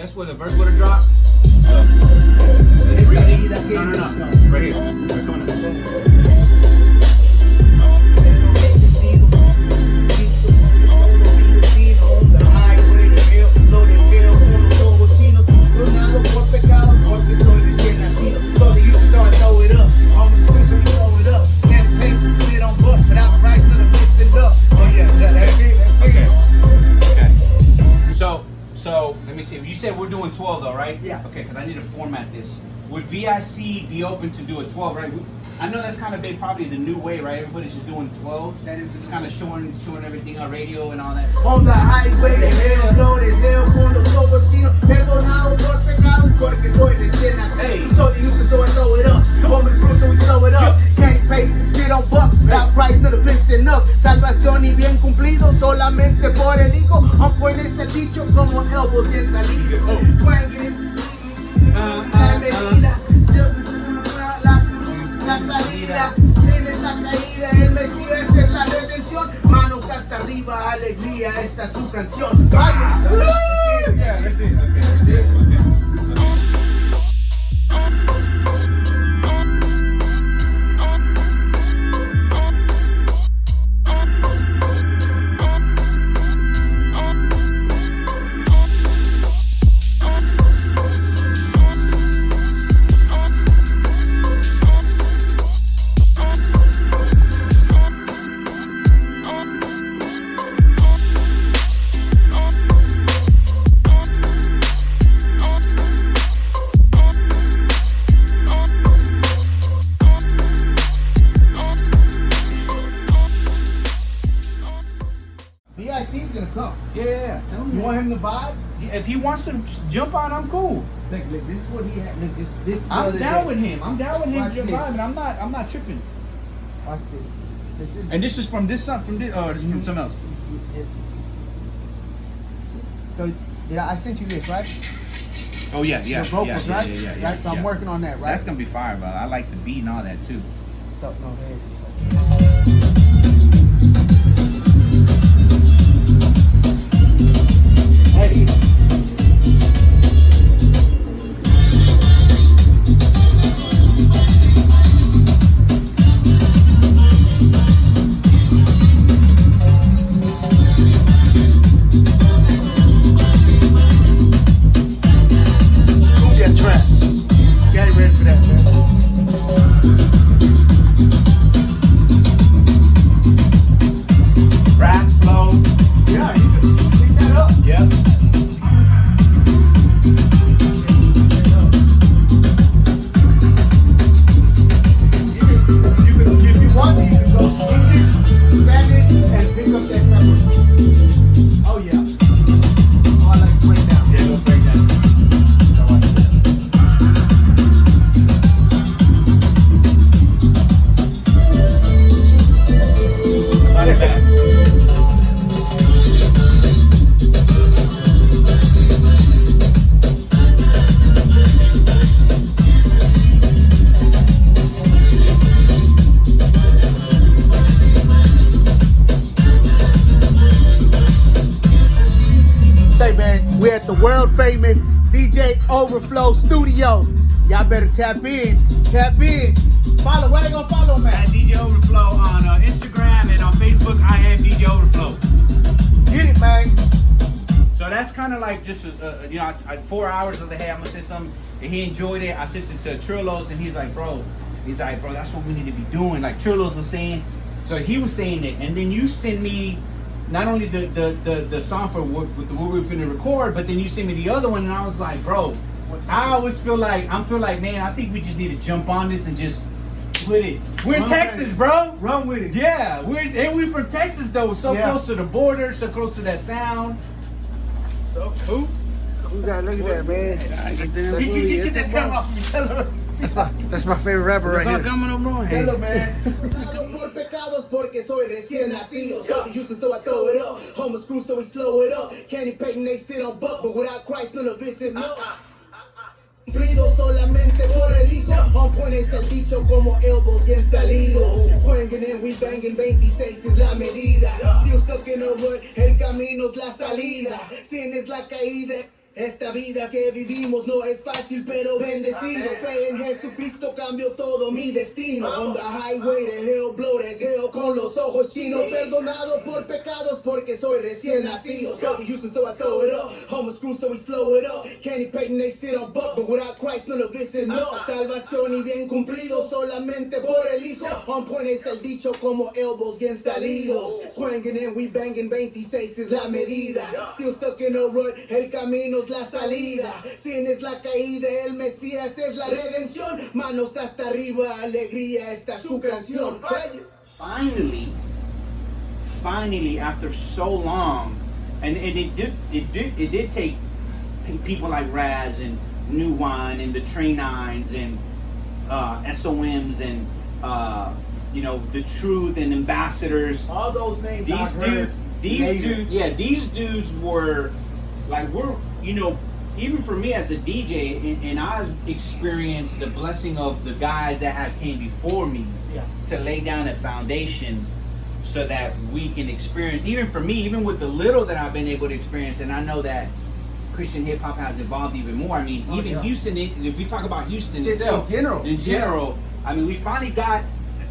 Guess where the verse would have dropped? No. Right here. Right, come on. So let me see. You said we're doing 12 though, right? Yeah. Okay, because I need to format this. Would V.I.C be open to do a 12, right? I know that's kind of been probably the new way, right? Everybody's just doing 12s. That is just kind of showing everything on radio and all that. On the highway, el flow deseo con los ojos chinos, perdonado por pecados porque soy recién nacido. So you can throw it up, woman fruit we slow it up. Can't pay, sit on bucks, without price no the blessing up. Salvación y bien cumplido solamente por el hijo. On point es el dicho como elbows bien salido. Swanging, la medida, la salida, sin esta caída, el Mesías es la redención. Manos hasta arriba, alegría, esta es su canción. Vaya. Yeah, that's it. Okay. V.I.C. is gonna come. Yeah. Tell me. You want him to vibe? If he wants to jump on, I'm cool. Look, this is what he had. Look, this is I'm down with him. I'm down with him Watch jump this. on, and I'm not tripping. Watch this. This is. And this is from this son, this is from something else. This. So, I sent you this, right? Oh yeah. The vocals, right? Yeah. Right. So I'm working on that, right? That's gonna be fire, but I like the beat and all that too. So no, there it is. Hey. Cumbia trap. Get ready for that, man. Rap, flow. Yeah, you can pick that up. Yep. If you want to, you can go Spanish and pick up that number. Oh yeah. Oh, I like to break down. Yeah, go break down. I like that. Not bad. Say man, we're at the world famous DJ Overflow studio. Y'all better tap in. Tap in. Follow. Where they gonna follow, At man? DJ Overflow on Instagram and on Facebook. I am DJ Overflow. Get it, man. So that's kind of like just, you know, 4 hours of the hey, I'm gonna say something, and he enjoyed it. I sent it to Trillos, and he's like, bro, that's what we need to be doing. Like Trillos was saying, so he was saying it, and then you send me not only the song for what we were finna record, but then you sent me the other one, and I was like, bro, I always feel like man, I think we just need to jump on this and just put it. We're in Texas, bro. Run with it. Yeah, we're from Texas though, so close to the border, so close to that sound. So cool. You gotta look at that, man. Get that camera off me. Tell her. That's my favorite rapper right here. Tell her, man. Por pecados porque soy recién nacido. So they used to so I throw it up. Homeless crew so we slow it up. Candy painting they sit on buck, but without Christ none of this is no. Cumplido solamente por el hijo. On point es el dicho como elbows bien salidos. Swinging and we banging 26 es la medida. Still stuck in a rut, el camino es la salida. Sin es la caída. Esta vida que vivimos no es fácil, pero bendecido. Fe en Jesucristo cambió todo mi destino. On the highway to hell, blow that hell con los ojos chinos. Perdonado por pecados porque soy recién nacido. So the Houston, so I throw it up. Homer screw, so we slow it up. Kenny Payton, they sit on buck, but without Christ none of this is no. Salvación y bien cumplido solamente por el Hijo. On point es el dicho como elbows bien salidos. Swinging and we banging, 26 es la medida. Still stuck in a rut, el camino es la salida. Sin es la caída, el Mesías es la redención. Manos hasta arriba, alegría, esta es su canción. Finally, after so long, and it did take people like Raz and New Wine and the Train Nines and SOMs and you know, the Truth and Ambassadors. All those names These dudes were like, you know, even for me as a DJ, and I've experienced the blessing of the guys that have came before me to lay down a foundation so that we can experience, even for me, even with the little that I've been able to experience, and I know that Christian hip hop has evolved even more. I mean, Houston, if we talk about Houston itself, in general, I mean, we finally got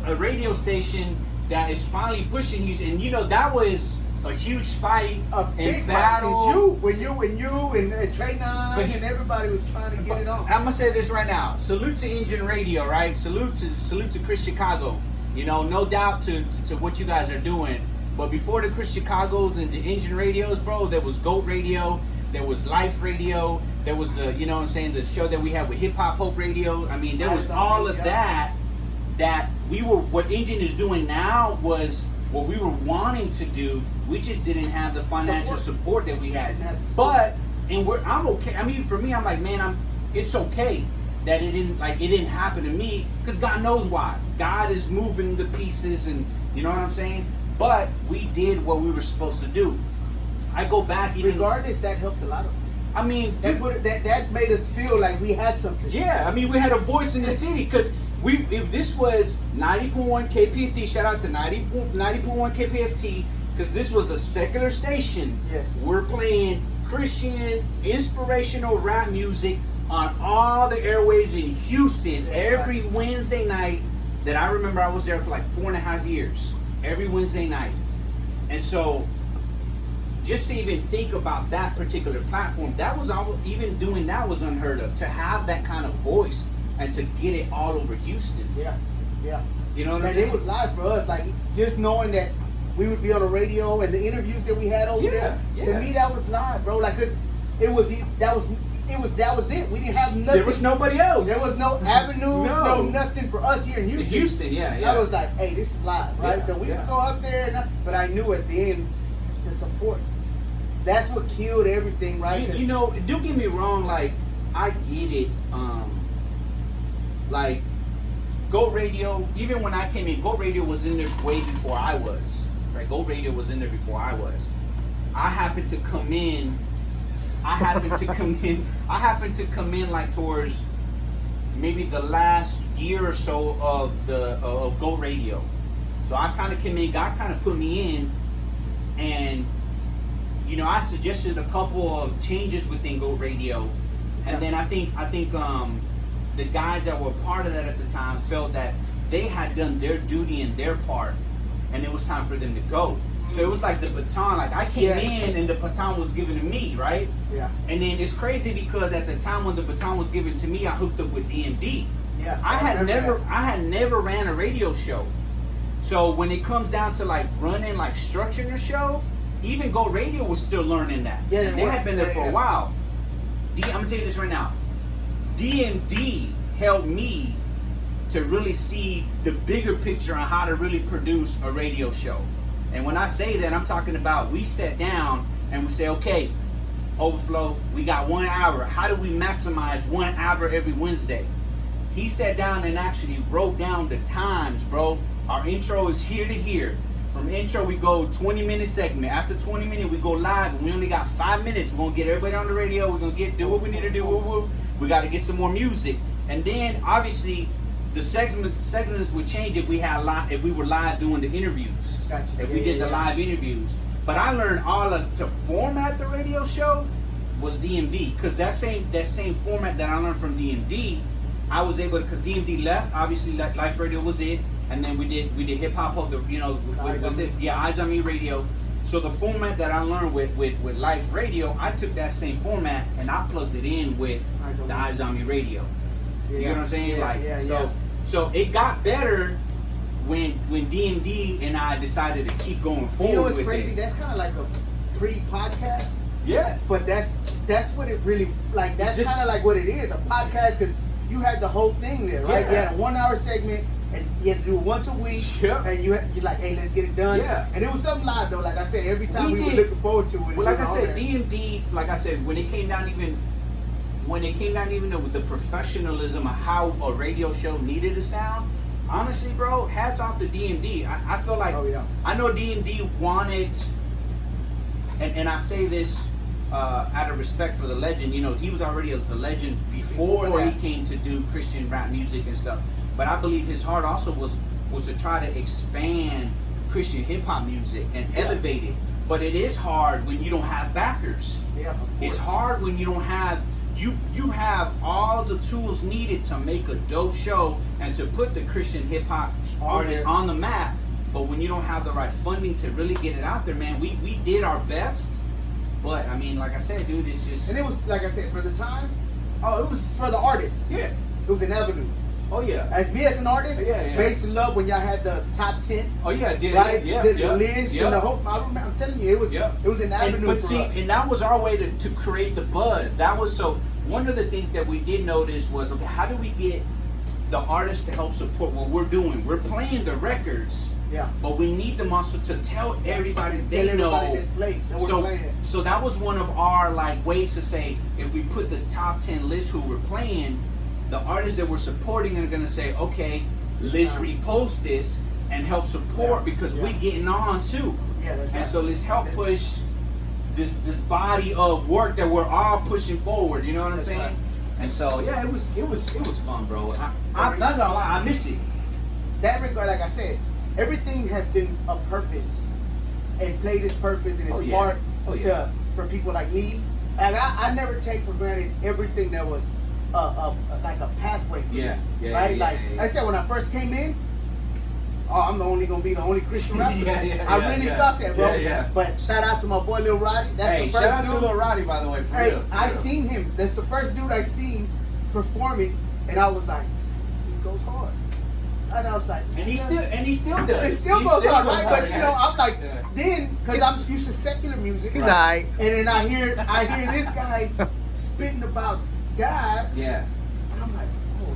a radio station that is finally pushing Houston, and you know, that was a huge fight and battle. When you and Trey Nine and everybody was trying to get it on. I'm gonna say this right now. Salute to Engine Radio, right? Salute to Chris Chicago. You know, no doubt to what you guys are doing. But before the Chris Chicagos and the Engine Radios, bro, there was GOAT Radio, there was Life Radio, there was the, you know what I'm saying, the show that we had with Hip Hop Hope Radio. I mean, there was all of that we were, what Engine is doing now was what we were wanting to do. We just didn't have the financial support that we had. But, and I'm okay. I mean, for me, I'm like, man, it's okay that it didn't happen to me, because God knows why. God is moving the pieces, and you know what I'm saying? But we did what we were supposed to do. I go back even... Regardless, that helped a lot of us. I mean... That made us feel like we had something. Yeah, I mean, we had a voice in the city, because if this was 90.1 KPFT, shout out to 90.1 KPFT, because this was a secular station. Yes. We're playing Christian, inspirational rap music on all the airwaves in Houston every Wednesday night. That I remember, I was there for like 4.5 years, every Wednesday night. And so just to even think about that particular platform, that was even doing that was unheard of, to have that kind of voice and to get it all over Houston. Yeah. You know what I'm saying? It was live for us, like just knowing that we would be on the radio and the interviews that we had over there. To me, that was live, bro. Like, 'cause that was it. We didn't have nothing. There was nobody else. There was no avenues, no nothing for us here in Houston. Yeah. I was like, hey, this is live, right? Yeah, so we would go up there, but I knew at the end, the support. That's what killed everything, right? You know, don't get me wrong, like, I get it. Like, GOAT Radio, even when I came in, GOAT Radio was in there way before I was. Right? GOAT Radio was in there before I was. I happened to come in like towards maybe the last year or so of GOAT Radio. So I kind of came in, God kind of put me in, and you know, I suggested a couple of changes within GOAT Radio, and then I think the guys that were part of that at the time felt that they had done their duty and their part, and it was time for them to go. So it was like the baton, like I came in and the baton was given to me, right? Yeah. And then it's crazy because at the time when the baton was given to me, I hooked up with DMD. Yeah. I had never ran a radio show. So when it comes down to like running, like structuring a show, even GOAT Radio was still learning that. Yeah, they had been there for a while. I'm gonna tell you this right now. DMD helped me to really see the bigger picture on how to really produce a radio show. And when I say that, I'm talking about we sat down and we say, okay, Overflow, we got 1 hour. How do we maximize 1 hour every Wednesday? He sat down and actually wrote down the times, bro. Our intro is here to here. From intro, we go 20-minute segment. After 20 minutes, we go live, and we only got 5 minutes. We're gonna get everybody on the radio. We're gonna do what we need to do. We got to get some more music, and then obviously the segments would change if we were live doing the interviews. Gotcha. If we did the live interviews. But I learned to format the radio show was DMD, because that same format that I learned from DMD, I was able to, because DMD left, obviously Life Radio was it, and then we did hip hop, with it, Eyes on Me Radio. So the format that I learned with Life Radio, I took that same format and I plugged it in with the Eyes on Me Radio. You know what I'm saying? So it got better when DMD and I decided to keep going forward. You know what's with crazy? it. That's kind of like a pre-podcast. Yeah. But that's what it really, like, that's Just- kind of like what it is, a podcast, because you had the whole thing there, right? Yeah. You had a 1 hour segment, and you had to do it once a week, Yeah. and you're like, hey, let's get it done. Yeah. And it was something live, though. Like I said, every time we were did. looking forward to it. Well, like I on said, there. DMD, like I said, when it came down even with the professionalism of how a radio show needed to sound, honestly, bro, hats off to DMD. I feel like, Oh, yeah. I know DMD wanted, and I say this out of respect for the legend, he was already a legend before Before he that. came to do Christian rap music and stuff. But I believe his heart also was to try to expand Christian hip hop music and elevate it. But it is hard when you don't have backers. Yeah, of course. It's hard when you don't have you have all the tools needed to make a dope show and to put the Christian hip hop artists on the map. But when you don't have the right funding to really get it out there, man, we did our best. But I mean, like I said, dude, it's just And it was, like I said, for the time, it was for the artist. yeah. It was an avenue. Oh yeah. As me as an artist, Yeah. Based in Love, when y'all had the top 10, Oh yeah. right? Yeah. The yeah, list yeah. and the whole. I'm telling you, it was an avenue But for see, us. and that was our way to create the buzz. That was so. One of the things that we did notice was, okay, how do we get the artists to help support what we're doing? We're playing the records, Yeah. but we need them also to tell everybody they Tell everybody know. this play that we're playing it. So that was one of our ways to say, if we put the top 10 list who we're playing, the artists that we're supporting are gonna say, okay, let's repost this and help support because we're getting on too. Yeah, that's And right. so let's help push this body of work that we're all pushing forward. You know what I'm That's saying? right. And so yeah, it was fun, bro. I'm not gonna lie, I miss it. That regard, like I said, everything has been a purpose and played its purpose and its part for people like me. And I never take for granted everything that was like a pathway for me. Right? I said, when I first came in, I'm gonna be the only Christian rapper. I really thought that, bro. But shout out to my boy Lil Roddy. That's the first shout out dude. to Lil Roddy, by the way. For Hey, real, for I real. seen him. That's the first dude I seen performing, and I was like, he goes hard. And I was like, And he still does. it still goes hard, right? But you know, I'm like, Yeah. then because I'm used to secular music, He's right? alright. And then I hear this guy spitting about God, Yeah, and I'm like, oh,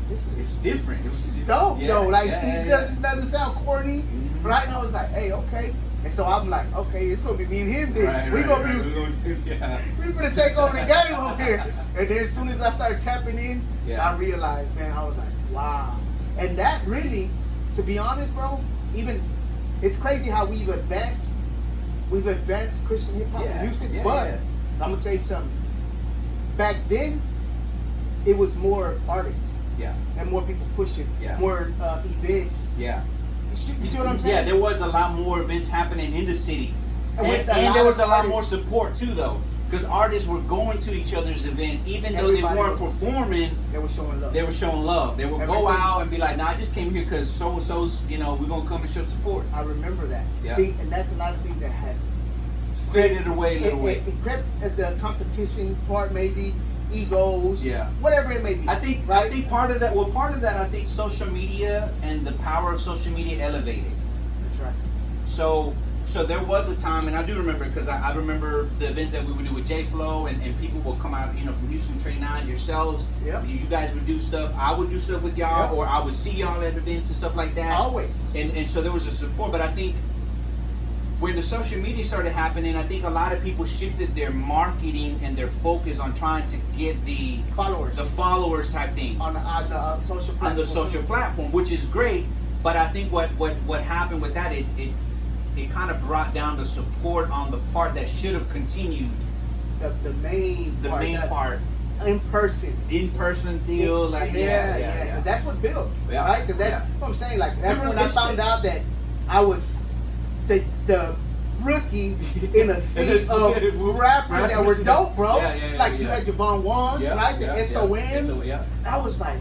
this it's is different. It's dope, yeah, though. Like yeah, he yeah. doesn't sound corny, Mhm. right? And I was like, hey, okay. And so I'm like, okay, it's gonna be me and him then. We're gonna take over the game over here. And then as soon as I started tapping in, Yeah. I realized, man, I was like, wow. And that really, to be honest, bro, even it's crazy how we've advanced Christian hip hop Yeah, music, yeah, but yeah. I'm gonna tell you something. Back then, it was more artists Yeah, and more people pushing, Yeah. more events. yeah. You see what I'm saying? Yeah, there was a lot more events happening in the city. And And, with a and lot there was of a lot artists. more support too, though. Because artists were going to each other's events, even though Everybody they weren't was- performing, They were showing love. they were showing love. They would go Everything. out and be like, nah, I just came here because so-and-so's, we're going to come and show support. I remember that. Yeah. See, and that's a lot of things that has Faded away a little bit. It crept at the competition part, maybe egos, Yeah. whatever it may be. I think part of that, I think social media and the power of social media elevated. That's right. So there was a time, and I do remember because I remember the events that we would do with J-Flow, and people would come out, from Houston Trade Nines, yourselves. Yep. You guys would do stuff. I would do stuff with y'all, Yep. or I would see y'all at events and stuff like that. Always. And so there was a support, but I think when the social media started happening, I think a lot of people shifted their marketing and their focus on trying to get the followers type thing on the social platform. on the social platform, which is great. But I think what happened with that, it kind of brought down the support on the part that should have continued. The main part. In person deal, like yeah. Because that's what built, right? Because that's what I'm saying. Like that's when I found out that I was the rookie in a sea of rappers that were dope, bro. Like you had your Von Ones, right? The S.O.Ms. I was like,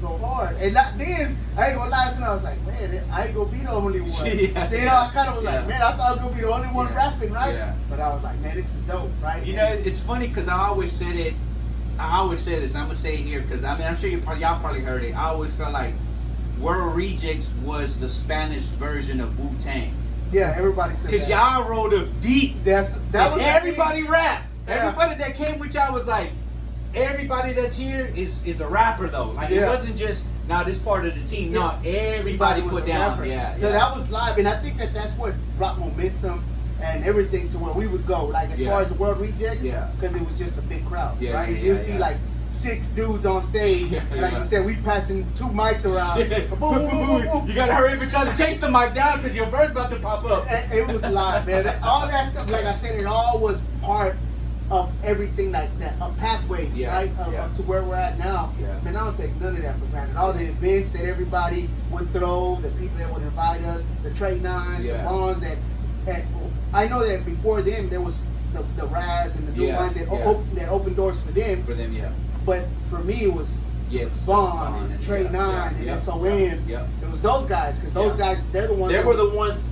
go hard. And then, I ain't gonna lie, so I was like, man, I ain't gonna be the only one. Then I kind of was like, man, I thought I was gonna be the only one rapping, right? But I was like, man, this is dope, right? You know, it's funny because I always said it. I always say this. And I'm gonna say it here because I mean, I'm sure y'all probably heard it. I always felt like World Rejects was the Spanish version of Wu-Tang. Yeah, everybody said that. Because y'all rolled up deep. That was everybody rapped. Everybody that came with y'all was like, everybody that's here is a rapper though. Like it wasn't just this part of the team. No, everybody put down. So that was live, and I think that's what brought momentum and everything to where we would go. Like as far as the World Rejects, because it was just a big crowd, right? You see like 6 dudes on stage, and like you said, we passing 2 mics around. Boom, boom, boom. You gotta hurry up and try to chase the mic down because your verse about to pop up. It was live, man. All that stuff, like I said, it all was part of everything like that, a pathway, right, to where we're at now. Man, I don't take none of that for granted. All the events that everybody would throw, the people that would invite us, the trade nines, the bonds that I know that before them there was the Raz and the new ones that opened doors for them. But for me, it was Vaughn and Trey 9 and S.O.M. It was those guys, because those guys, they're the ones.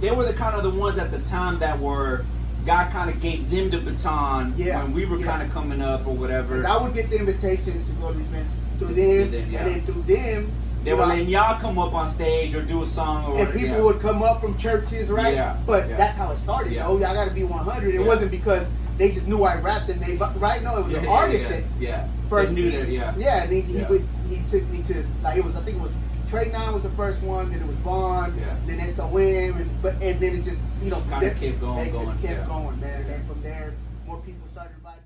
They were the kind of the ones at the time that were. God kind of gave them the baton when we were kind of coming up or whatever. Because I would get the invitations to go to the events through them, and then through them, they were letting y'all come up on stage or do a song or whatever. And people would come up from churches, right? But that's how it started. Oh, y'all got to be 100. It wasn't because they just knew I rapped and they right. No, it was an artist that first knew that. And he took me to like it was. I think it was. Trey 9 was the first one, then it was Vaughn, then S.O.M. and then it just kind of kept going, just kept going, man. And then from there, more people started inviting.